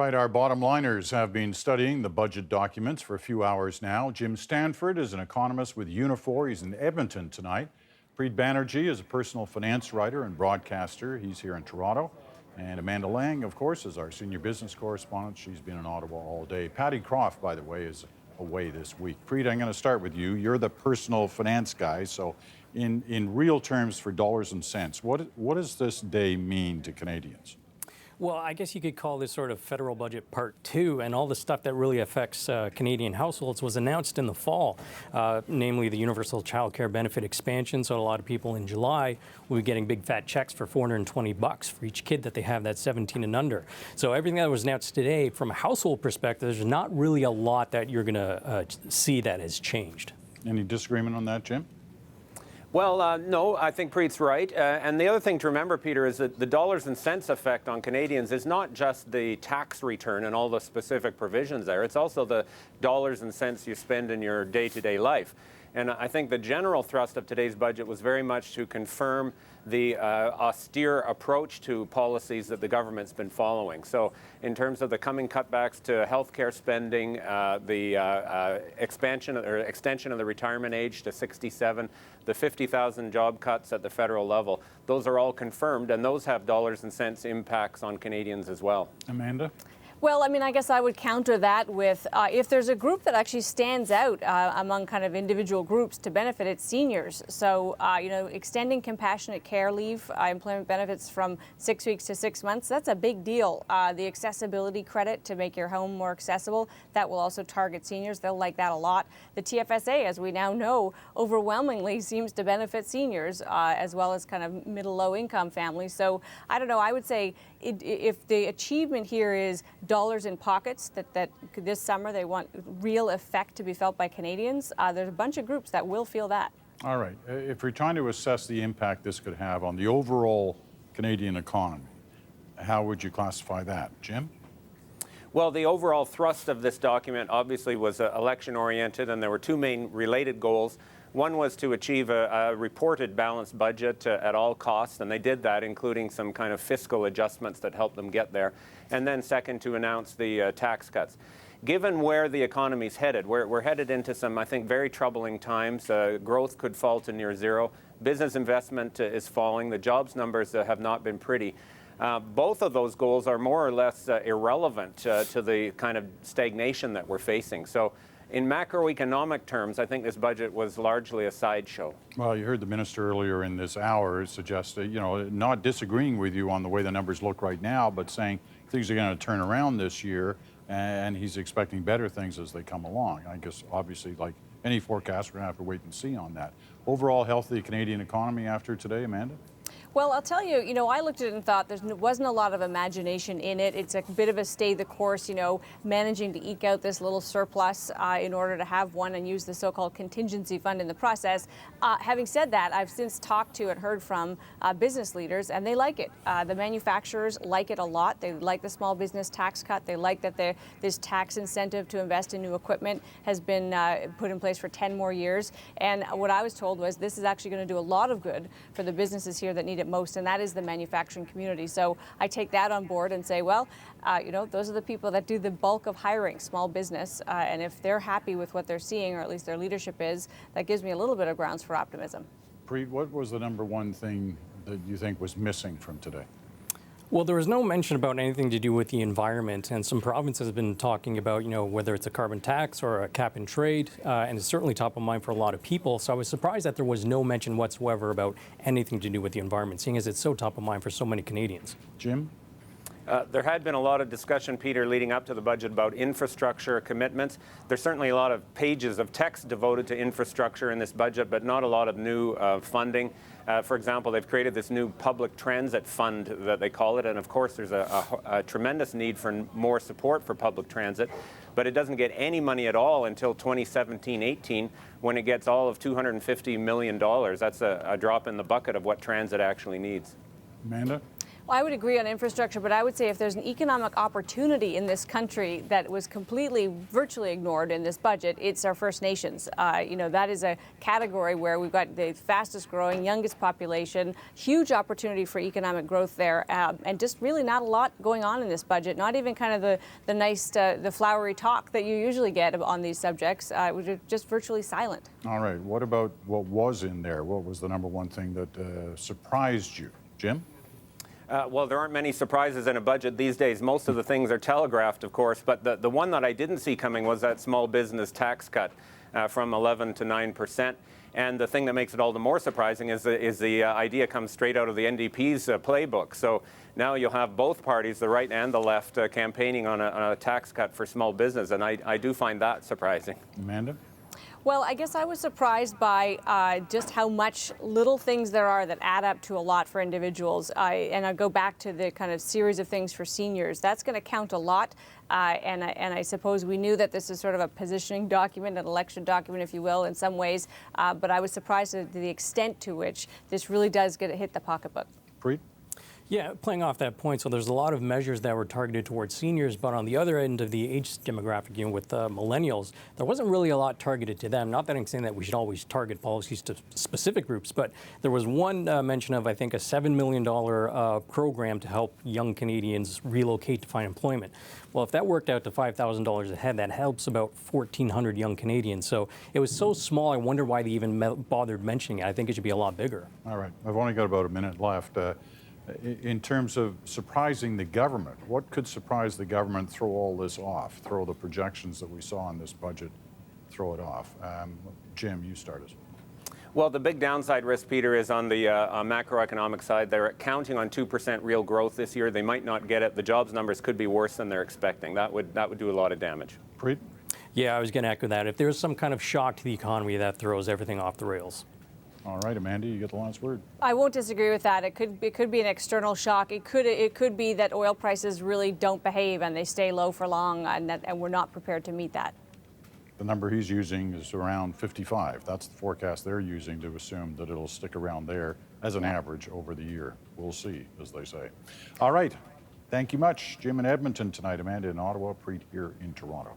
right, our bottom liners have been studying the budget documents for a few hours now. Jim Stanford is an economist with Unifor. He's in Edmonton tonight. Preet Banerjee is a personal finance writer and broadcaster. He's here in Toronto. And Amanda Lang, of course, is our senior business correspondent. She's been in Ottawa all day. Patty Croft, by the way, is away this week. Preet, I'm going to start with you. You're the personal finance guy. So in real terms for dollars and cents, what does this day mean to Canadians? Well, I guess you could call this sort of federal budget part two, and all the stuff that really affects Canadian households was announced in the fall, namely the universal child care benefit expansion. So a lot of people in July will be getting big fat checks for $420 for each kid that they have that's 17 and under. So everything that was announced today, from a household perspective, there's not really a lot that you're going to see that has changed. Any disagreement on that, Jim? Well, no, I think Preet's right. And the other thing to remember, Peter, is that the dollars and cents effect on Canadians is not just the tax return and all the specific provisions there. It's also the dollars and cents you spend in your day-to-day life. And I think the general thrust of today's budget was very much to confirm the austere approach to policies that the government's been following. So in terms of the coming cutbacks to healthcare spending, the extension of the retirement age to 67, the 50,000 job cuts at the federal level, those are all confirmed, and those have dollars and cents impacts on Canadians as well. Amanda? Well, I mean, I guess I would counter that with if there's a group that actually stands out among kind of individual groups to benefit, it's seniors. So, extending compassionate care leave, employment benefits from 6 weeks to 6 months, that's a big deal. The accessibility credit to make your home more accessible, that will also target seniors. They'll like that a lot. The TFSA, as we now know, overwhelmingly seems to benefit seniors as well as kind of middle-low income families. So, I don't know, I would say if the achievement here is dollars in pockets, that this summer they want real effect to be felt by Canadians, there's a bunch of groups that will feel that. All right. If we're trying to assess the impact this could have on the overall Canadian economy, how would you classify that? Jim? Well, the overall thrust of this document obviously was election-oriented, and there were two main related goals. One was to achieve a reported balanced budget at all costs, and they did that, including some kind of fiscal adjustments that helped them get there. And then second, to announce the tax cuts. Given where the economy's headed, we're headed into some, I think, very troubling times. Growth could fall to near zero. Business investment is falling. The jobs numbers have not been pretty. Both of those goals are more or less irrelevant to the kind of stagnation that we're facing. So in macroeconomic terms, I think this budget was largely a sideshow. Well, you heard the minister earlier in this hour suggest, not disagreeing with you on the way the numbers look right now, but saying things are going to turn around this year, and he's expecting better things as they come along. I guess, obviously, like any forecast, we're going to have to wait and see on that. Overall health of the Canadian economy after today, Amanda? Well, I'll tell you, I looked at it and thought there wasn't a lot of imagination in it. It's a bit of a stay the course, managing to eke out this little surplus in order to have one and use the so-called contingency fund in the process. Having said that, I've since talked to and heard from business leaders, and they like it. The manufacturers like it a lot. They like the small business tax cut. They like that this tax incentive to invest in new equipment has been put in place for 10 more years. And what I was told was this is actually going to do a lot of good for the businesses here that need it most, and that is the manufacturing community. So I take that on board and say, well, those are the people that do the bulk of hiring, small business, and if they're happy with what they're seeing, or at least their leadership is, that gives me a little bit of grounds for optimism. Preet, what was the number one thing that you think was missing from today? Well, there was no mention about anything to do with the environment, and some provinces have been talking about, whether it's a carbon tax or a cap and trade, and it's certainly top of mind for a lot of people. So I was surprised that there was no mention whatsoever about anything to do with the environment, seeing as it's so top of mind for so many Canadians. Jim? There had been a lot of discussion, Peter, leading up to the budget about infrastructure commitments. There's certainly a lot of pages of text devoted to infrastructure in this budget, but not a lot of new funding. For example, they've created this new public transit fund that they call it, and of course there's a tremendous need for more support for public transit, but it doesn't get any money at all until 2017-18 when it gets all of $250 million. That's a drop in the bucket of what transit actually needs. Amanda? Well, I would agree on infrastructure, but I would say if there's an economic opportunity in this country that was completely, virtually ignored in this budget, it's our First Nations. That is a category where we've got the fastest growing, youngest population, huge opportunity for economic growth there, and just really not a lot going on in this budget, not even kind of the nice, the flowery talk that you usually get on these subjects. It was just virtually silent. All right, what about what was in there? What was the number one thing that surprised you? Jim? Well, there aren't many surprises in a budget these days. Most of the things are telegraphed, of course, but the one that I didn't see coming was that small business tax cut from 11 to 9%. And the thing that makes it all the more surprising is the idea comes straight out of the NDP's playbook. So now you'll have both parties, the right and the left, campaigning on a tax cut for small business, and I do find that surprising. Amanda? Well, I guess I was surprised by just how much little things there are that add up to a lot for individuals. And I go back to the kind of series of things for seniors. That's going to count a lot. And I suppose we knew that this is sort of a positioning document, an election document, if you will, in some ways. But I was surprised at the extent to which this really does hit the pocketbook. Preet? Yeah, playing off that point, so there's a lot of measures that were targeted towards seniors, but on the other end of the age demographic, with millennials, there wasn't really a lot targeted to them. Not that I'm saying that we should always target policies to specific groups, but there was one mention of, I think, a $7 million program to help young Canadians relocate to find employment. Well, if that worked out to $5,000 a head, that helps about 1,400 young Canadians. So it was so small, I wonder why they even bothered mentioning it. I think it should be a lot bigger. All right, I've only got about a minute left. In terms of surprising the government, what could surprise the government, throw all this off, throw the projections that we saw in this budget, throw it off? Jim, you start us. Well, the big downside risk, Peter, is on the macroeconomic side. They're counting on 2% real growth this year. They might not get it. The jobs numbers could be worse than they're expecting. That would do a lot of damage. Preet? Yeah, I was going to echo that. If there's some kind of shock to the economy, that throws everything off the rails. All right, Amanda, you get the last word. I won't disagree with that. It could be an external shock. It could be that oil prices really don't behave and they stay low for long, and we're not prepared to meet that. The number he's using is around 55. That's the forecast they're using to assume that it'll stick around there as an average over the year. We'll see, as they say. All right, thank you much. Jim in Edmonton tonight, Amanda in Ottawa, Preet here in Toronto.